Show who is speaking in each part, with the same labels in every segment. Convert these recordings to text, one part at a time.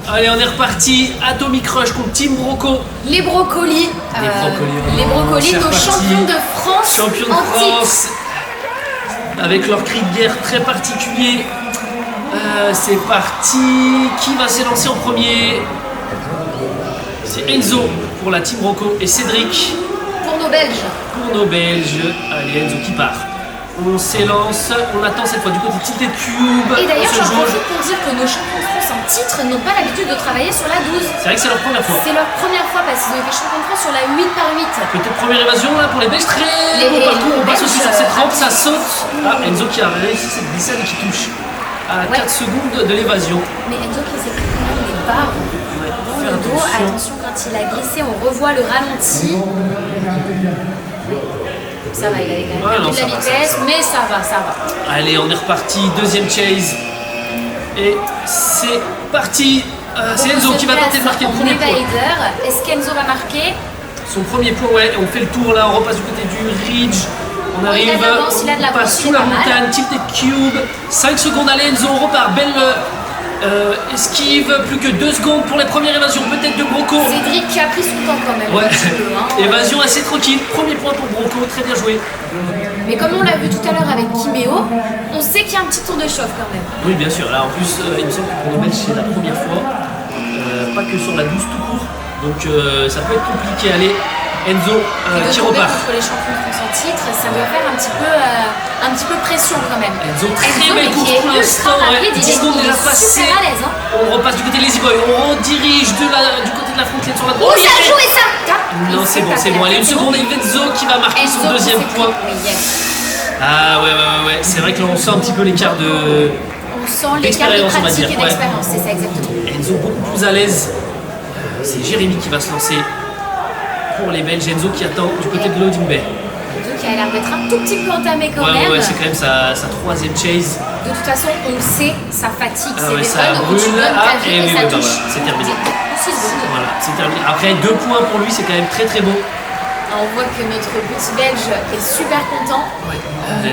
Speaker 1: Allez, on est reparti. Atomic Rush contre Team Broco.
Speaker 2: Les brocolis.
Speaker 1: Les brocolis,
Speaker 2: nos champions de France.
Speaker 1: Champions de France. Avec leur cri de guerre très particulier. C'est parti. Qui va s'élancer en premier? C'est Enzo pour la Team Broco et Cédric
Speaker 2: pour nos Belges.
Speaker 1: Allez, Enzo qui part. On s'élance, on attend cette fois du côté Tilted Cube.
Speaker 2: Et d'ailleurs, j'en profite pour dire que nos champions de France en titre n'ont pas l'habitude de travailler sur la 12.
Speaker 1: C'est vrai que c'est leur première fois.
Speaker 2: C'est leur première fois parce qu'ils ont été champions de France sur la 8 par 8.
Speaker 1: Peut-être première évasion là pour les Belges. Très bon parcours, on passe aussi sur cette rampe, ça saute. Ah, Enzo qui a réussi cette glissade et qui touche à 4 secondes de l'évasion.
Speaker 2: Mais Enzo qui s'est pris quand même des barres dans le dos. Attention, quand il a glissé, on revoit le ralenti. Ça va, il avait quand même perdu de la vitesse, mais ça va.
Speaker 1: Allez, on est reparti, deuxième chase. Et c'est parti. C'est Enzo qui va tenter de marquer le premier point.
Speaker 2: Est-ce qu'Enzo va marquer?
Speaker 1: Son premier point, ouais. On fait le tour là, on repasse du côté du Ridge. On arrive, on passe sous la montagne, Tilted Cube. 5 secondes, allez Enzo, on repart. Belle esquive, plus que 2 secondes pour les premières évasions, peut-être de Broco.
Speaker 2: Cédric qui a pris son temps quand même.
Speaker 1: Ouais, évasion assez tranquille, premier point pour Broco, très bien joué.
Speaker 2: Mais comme on l'a vu tout à l'heure avec Kiméo, on sait qu'il y a un petit tour de chauffe quand même.
Speaker 1: Oui, bien sûr, là en plus, il me semble que pour les Belges c'est la première fois, pas que sur la 12 tout court, donc ça peut être compliqué. Allez, Enzo qui repart.
Speaker 2: Contre les champions de France en titre, ça doit faire un petit peu pression quand même.
Speaker 1: Enzo, très belle course pour l'instant, 10 secondes déjà passées. On repasse du côté Lazy Boy, on redirige du côté de la frontière sur la droite.
Speaker 2: Oh, ça a joué ça!
Speaker 1: Non, c'est bon. Allez, une seconde, et Enzo qui va marquer son deuxième point. Ah ouais, c'est vrai que là on sent un petit peu l'écart de.
Speaker 2: On sent l'écart de pratique et d'expérience, c'est ça exactement.
Speaker 1: Enzo beaucoup plus à l'aise. C'est Jérémy qui va se lancer pour les Belges. Enzo qui attend du côté de Loading Bay.
Speaker 2: Enzo qui a l'air d'être un tout petit peu entamé quand même.
Speaker 1: Ouais, c'est quand même sa troisième chase.
Speaker 2: De toute façon, on le sait, ça fatigue.
Speaker 1: Ça brûle. C'est terminé.
Speaker 2: Voilà,
Speaker 1: c'est terminé. Après 2 points pour lui, c'est quand même très très bon.
Speaker 2: On voit que notre petit Belge est super content.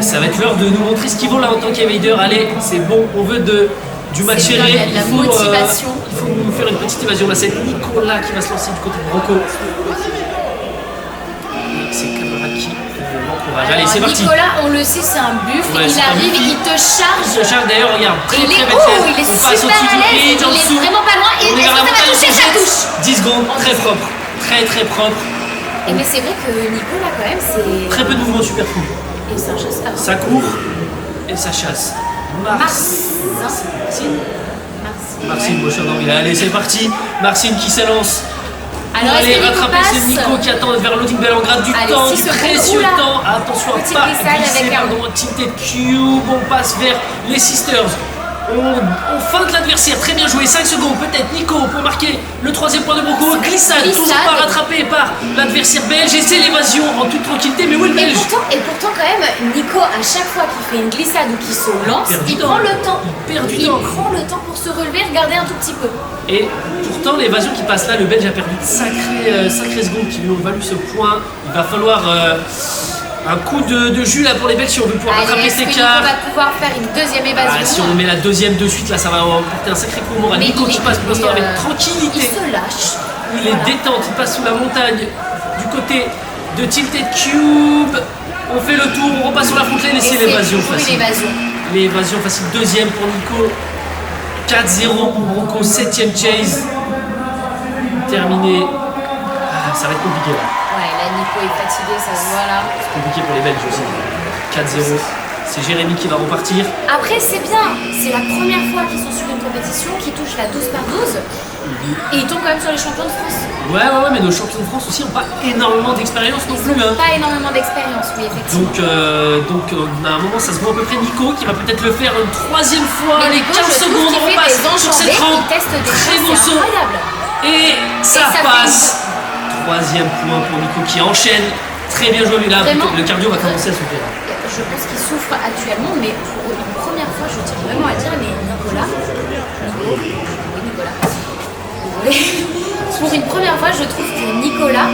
Speaker 1: Ça va être l'heure de nous montrer ce qu'il vaut là en tant qu'evader. Allez, c'est bon, on veut du match serré.
Speaker 2: Il faut
Speaker 1: nous faire une petite évasion. Là, c'est Nicolas qui va se lancer du côté de Broco. C'est Camara qui l'encourage. Allez, c'est parti.
Speaker 2: Nicolas, on le sait, c'est un buff. Il arrive, il te charge.
Speaker 1: Il te charge d'ailleurs, regarde. Très belle
Speaker 2: il est
Speaker 1: on passe
Speaker 2: super à l'aise. Il est vraiment pas loin. Et
Speaker 1: ça va
Speaker 2: toucher, ça touche.
Speaker 1: 10 secondes, très propre. Très propre.
Speaker 2: Et mais c'est vrai que Nicolas, quand même, c'est.
Speaker 1: Très peu de mouvements super cool.
Speaker 2: Et ça chasse.
Speaker 1: Ça court et ça chasse. Marcine Beauchamp d'anglais. Allez, c'est parti. Marcine qui s'élance.
Speaker 2: Alors,
Speaker 1: allez rattraper, c'est Nico qui attend vers Loading Bell en grade du temps, du précieux temps. Attention à pas glisser dans Tilted Cube. On passe vers les Sisters. On feinte l'adversaire, très bien joué, 5 secondes peut-être, Nico pour marquer le 3e point de Broco, glissade, toujours pas rattrapé par l'adversaire belge, et c'est l'évasion en toute tranquillité, mais où est le belge?
Speaker 2: Et pourtant quand même, Nico à chaque fois qu'il fait une glissade ou qu'il se lance, il prend le temps, il prend le temps pour se relever, regarder un tout petit peu.
Speaker 1: Et pourtant l'évasion qui passe là, le belge a perdu de sacrées secondes qui lui ont valu ce point, il va falloir... un coup de jus là pour les Belges si on veut pouvoir rattraper cet écart.
Speaker 2: On va pouvoir faire une deuxième évasion.
Speaker 1: Si on met la deuxième de suite là, ça va porter un sacré coup au moral. Nico qui passe pour l'instant avec tranquillité.
Speaker 2: Il se lâche.
Speaker 1: Il est détente, il passe sous la montagne du côté de Tilted Cube. On fait le tour, on repasse sur la frontière et c'est l'évasion facile. L'évasion facile, deuxième pour Nico. 4-0 pour Broco, 7ème chase. Terminé. Ça va être compliqué là.
Speaker 2: Ouais, là Nico est fatigué, ça se voit là.
Speaker 1: C'est compliqué pour les Belges aussi. 4-0. C'est Jérémy qui va repartir.
Speaker 2: Après, c'est bien. C'est la première fois qu'ils sont sur une compétition qui touche la 12 par 12. Et ils tombent quand même sur les champions de France.
Speaker 1: Ouais, mais nos champions de France aussi n'ont pas énormément d'expérience non plus.
Speaker 2: Pas énormément d'expérience, oui, effectivement.
Speaker 1: Donc à un moment, ça se voit à peu près Nico qui va peut-être le faire une 3e fois.
Speaker 2: Mais
Speaker 1: les 15 secondes, on repasse sur cette rampe.
Speaker 2: Très bon saut.
Speaker 1: Et ça passe. 3e point pour Nico qui enchaîne. Très bien joué, là. Le cardio va commencer à souffrir.
Speaker 2: Je pense qu'il souffre actuellement, mais pour une première fois, je tiens vraiment à dire, mais Nicolas. Pour une première fois, je trouve que Nicolas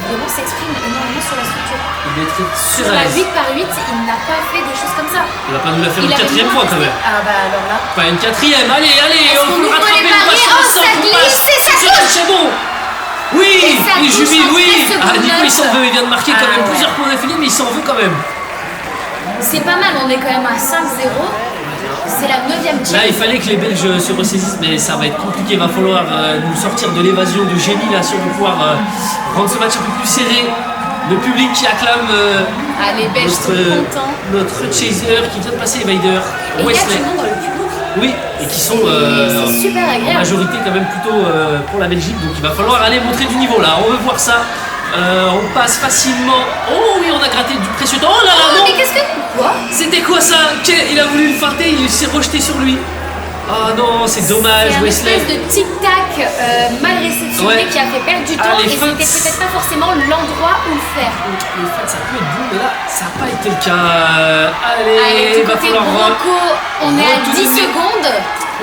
Speaker 2: vraiment s'exprime énormément sur la structure.
Speaker 1: Il est très
Speaker 2: Sur la 8 par 8, il n'a pas fait des choses comme ça.
Speaker 1: Il va pas nous la faire une quatrième fois quand même.
Speaker 2: Ah bah alors là.
Speaker 1: Pas une quatrième, allez, on peut
Speaker 2: ouvre
Speaker 1: rattraper
Speaker 2: les
Speaker 1: le match.
Speaker 2: paris? Oh, ça glisse et ça touche.
Speaker 1: C'est bon. Oui, il jubile, oui. Ah, Nico il s'en veut, il vient de marquer quand même plusieurs points d'affilée, mais il s'en veut quand même.
Speaker 2: C'est pas mal, on est quand même à 5-0. C'est la 9e chase.
Speaker 1: Là, il fallait que les Belges se ressaisissent, mais ça va être compliqué. Il va falloir nous sortir de l'évasion de génie là, si on veut pouvoir rendre ce match un peu plus serré. Le public qui acclame
Speaker 2: les Belges sont contents.
Speaker 1: Notre chaser qui vient de passer Evader.
Speaker 2: Et il y a du monde dans le public.
Speaker 1: Oui, et qui sont
Speaker 2: c'est super agréable.
Speaker 1: en majorité quand même plutôt pour la Belgique. Donc il va falloir aller montrer du niveau là. On veut voir ça. On passe facilement. Oh oui, on a gratté du précieux temps. Oh là là, non.
Speaker 2: Mais qu'est-ce que... Quoi?
Speaker 1: C'était quoi ça? Il a voulu le feinter, il s'est rejeté sur lui. Ah non, c'est dommage,
Speaker 2: Wesley. C'est une espèce de tic-tac mal réceptionné qui a fait perdre du temps et c'était peut-être pas forcément l'endroit où le faire.
Speaker 1: Les feintes, ça peut être bon, mais là, ça n'a pas été le cas. Allez,
Speaker 2: du côté Bronco, on est à 10 secondes.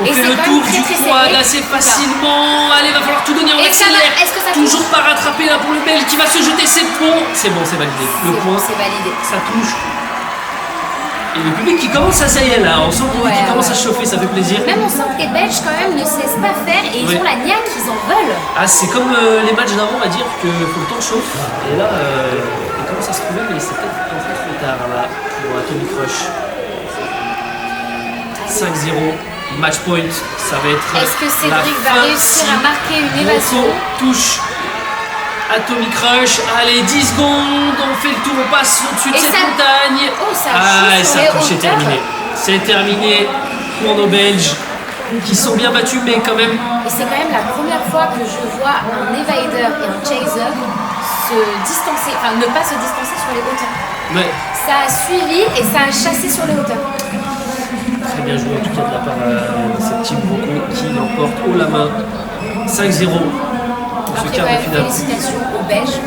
Speaker 1: On fait le tour du quad assez facilement. Allez, va falloir tout donner, on accélère. Toujours pas rattrapé là pour le Belge qui va se jeter, c'est bon. C'est bon, c'est validé. Le point,
Speaker 2: c'est validé.
Speaker 1: Ça touche. Et le public qui commence à, ça y est là, on sent le public qui commence à chauffer, ça fait plaisir.
Speaker 2: Même on sent que les Belges quand même ne cessent pas faire et ils ont la niaque, ils en veulent.
Speaker 1: Ah, c'est comme les matchs d'avant, on va dire que faut le temps chauffe. Et là, il commence à se trouver, mais c'est peut-être un peu trop tard là pour Atomic Rush. 5-0, match point, ça va être.
Speaker 2: Est-ce que Cédric va réussir à marquer une évasion?
Speaker 1: Touche Atomic Rush, allez 10 secondes, on fait le tour, on passe au-dessus de cette montagne.
Speaker 2: Oh, ça
Speaker 1: ça touche, c'est terminé. C'est terminé pour nos Belges qui sont bien battus, mais quand même.
Speaker 2: Et c'est quand même la première fois que je vois un Evader et un Chaser se distancer, enfin ne pas se distancer sur les hauteurs.
Speaker 1: Ouais.
Speaker 2: Ça a suivi et ça a chassé sur les hauteurs.
Speaker 1: Très bien joué en tout cas de la part de cette team Bronco qui l'emporte haut la main. 5-0.
Speaker 2: Après, félicitations aux Belges.